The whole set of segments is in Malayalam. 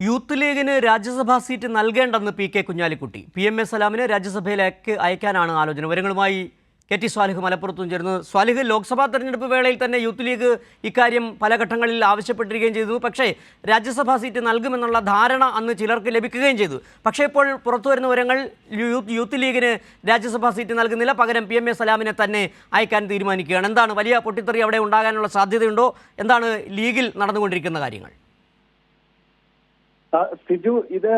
യൂത്ത് ലീഗിന് രാജ്യസഭാ സീറ്റ് നൽകേണ്ടെന്ന് പി കെ കുഞ്ഞാലിക്കുട്ടി. PMA സലാമിനെ രാജ്യസഭയിലേക്ക് അയക്കാനാണ് ആലോചന. വിവരങ്ങളുമായി KT സ്വാലിഹ് മലപ്പുറത്തും ചേർന്നു. സ്വാലിഹ്, ലോക്സഭാ തെരഞ്ഞെടുപ്പ് വേളയിൽ തന്നെ യൂത്ത് ലീഗ് ഇക്കാര്യം പല ഘട്ടങ്ങളിൽ ആവശ്യപ്പെട്ടിരിക്കുകയും ചെയ്തു. പക്ഷേ രാജ്യസഭാ സീറ്റ് നൽകുമെന്നുള്ള ധാരണ അന്ന് ചിലർക്ക് ലഭിക്കുകയും ചെയ്തു. പക്ഷേ ഇപ്പോൾ പുറത്തുവരുന്ന വിവരങ്ങൾ യൂത്ത് ലീഗിന് രാജ്യസഭാ സീറ്റ് നൽകുന്നില്ല, പകരം PMA സലാമിനെ തന്നെ അയക്കാൻ തീരുമാനിക്കുകയാണ്. എന്താണ് വലിയ പൊട്ടിത്തെറി അവിടെ ഉണ്ടാകാനുള്ള സാധ്യതയുണ്ടോ? എന്താണ് ലീഗിൽ നടന്നുകൊണ്ടിരിക്കുന്ന കാര്യങ്ങൾ? സിജു, ഇത്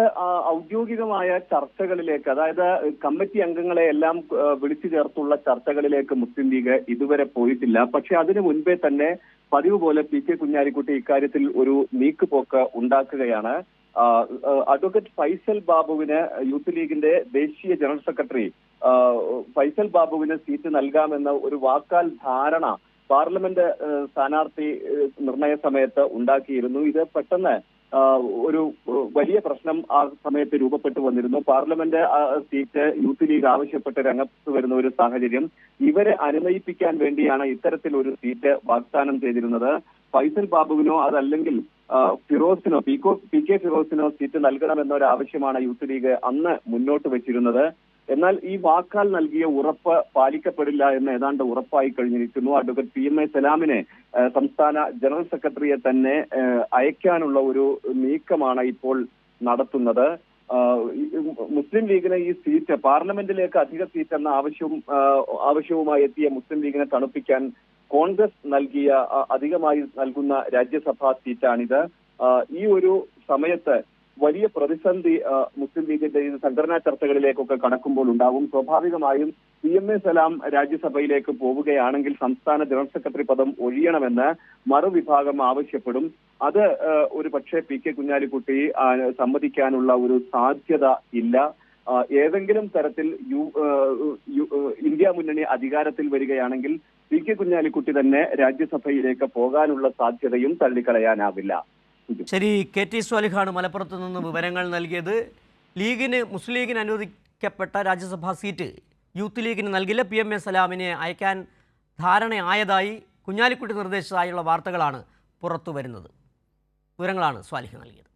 ഔദ്യോഗികമായ ചർച്ചകളിലേക്ക്, അതായത് കമ്മിറ്റി അംഗങ്ങളെ എല്ലാം വിളിച്ചു ചേർത്തുള്ള ചർച്ചകളിലേക്ക് മുസ്ലിം ലീഗ് ഇതുവരെ പോയിട്ടില്ല. പക്ഷെ അതിനു മുൻപേ തന്നെ പതിവ് പോലെ പി കെ കുഞ്ഞാലിക്കുട്ടി ഇക്കാര്യത്തിൽ ഒരു നീക്കുപോക്ക് ഉണ്ടാക്കുകയാണ്. അഡ്വക്കേറ്റ് ഫൈസൽ ബാബുവിന്, യൂത്ത് ലീഗിന്റെ ദേശീയ ജനറൽ സെക്രട്ടറി ഫൈസൽ ബാബുവിന് സീറ്റ് നൽകാമെന്ന ഒരു വാക്കാൽ ധാരണ പാർലമെന്റ് സ്ഥാനാർത്ഥി നിർണയ സമയത്ത് ഉണ്ടാക്കിയിരുന്നു. ഇത് പെട്ടെന്ന് ഒരു വലിയ പ്രശ്നം ആ സമയത്ത് രൂപപ്പെട്ടു വന്നിരുന്നു. പാർലമെന്റ് സീറ്റ് യൂത്ത് ലീഗ് ആവശ്യപ്പെട്ട് രംഗത്ത് വരുന്ന ഒരു സാഹചര്യം. ഇവരെ അനുനയിപ്പിക്കാൻ വേണ്ടിയാണ് ഇത്തരത്തിൽ ഒരു സീറ്റ് വാഗ്ദാനം ചെയ്തിരുന്നത്. ഫൈസൽ ബാബുവിനോ അതല്ലെങ്കിൽ ഫിറോസിനോ, പി കെ ഫിറോസിനോ സീറ്റ് നൽകണമെന്നൊരു ആവശ്യമാണ് യൂത്ത് ലീഗ് അന്ന് മുന്നോട്ട് വെച്ചിരുന്നത്. എന്നാൽ ഈ വാക്കാൽ നൽകിയ ഉറപ്പ് പാലിക്കപ്പെടില്ല എന്ന് ഏതാണ്ട് ഉറപ്പായി കഴിഞ്ഞിരിക്കുന്നു. അഡ്വക്കേറ്റ് PMA സലാമിനെ സംസ്ഥാന ജനറൽ സെക്രട്ടറിയെ തന്നെ അയക്കാനുള്ള ഒരു നീക്കമാണ് ഇപ്പോൾ നടത്തുന്നത്. മുസ്ലിം ലീഗിന് ഈ സീറ്റ്, പാർലമെന്റിലേക്ക് അധിക സീറ്റ് എന്ന ആവശ്യവുമായി എത്തിയ മുസ്ലിം ലീഗിനെ തണുപ്പിക്കാൻ കോൺഗ്രസ് അധികമായി നൽകുന്ന രാജ്യസഭാ സീറ്റാണിത്. ഈ ഒരു സമയത്ത് വലിയ പ്രതിസന്ധി മുസ്ലിം ലീഗിന്റെ സംഘടനാ ചർച്ചകളിലേക്കൊക്കെ കടക്കുമ്പോൾ ഉണ്ടാവും. സ്വാഭാവികമായും PMA സലാം രാജ്യസഭയിലേക്ക് പോവുകയാണെങ്കിൽ സംസ്ഥാന ജനറൽ സെക്രട്ടറി പദം ഒഴിയണമെന്ന് മറുവിഭാഗം ആവശ്യപ്പെടും. അത് ഒരു പക്ഷേ പി കെ കുഞ്ഞാലിക്കുട്ടി സമ്മതിക്കാനുള്ള ഒരു സാധ്യത ഇല്ല. ഏതെങ്കിലും തരത്തിൽ ഇന്ത്യ മുന്നണി അധികാരത്തിൽ വരികയാണെങ്കിൽ പി കെ കുഞ്ഞാലിക്കുട്ടി തന്നെ രാജ്യസഭയിലേക്ക് പോകാനുള്ള സാധ്യതയും തള്ളിക്കളയാനാവില്ല. ശരി, KT സ്വാലിഹാണ് മലപ്പുറത്ത് നിന്ന് വിവരങ്ങൾ നൽകിയത്. മുസ്ലിം ലീഗിന് അനുവദിക്കപ്പെട്ട രാജ്യസഭാ സീറ്റ് യൂത്ത് ലീഗിന് നൽകില്ല, PMA സലാമിനെ അയക്കാൻ ധാരണയായതായി കുഞ്ഞാലിക്കുട്ടി നിർദ്ദേശിച്ചതായുള്ള വാർത്തകളാണ് പുറത്തു വരുന്നത്. വിവരങ്ങളാണ് സ്വാലിഹ് നൽകിയത്.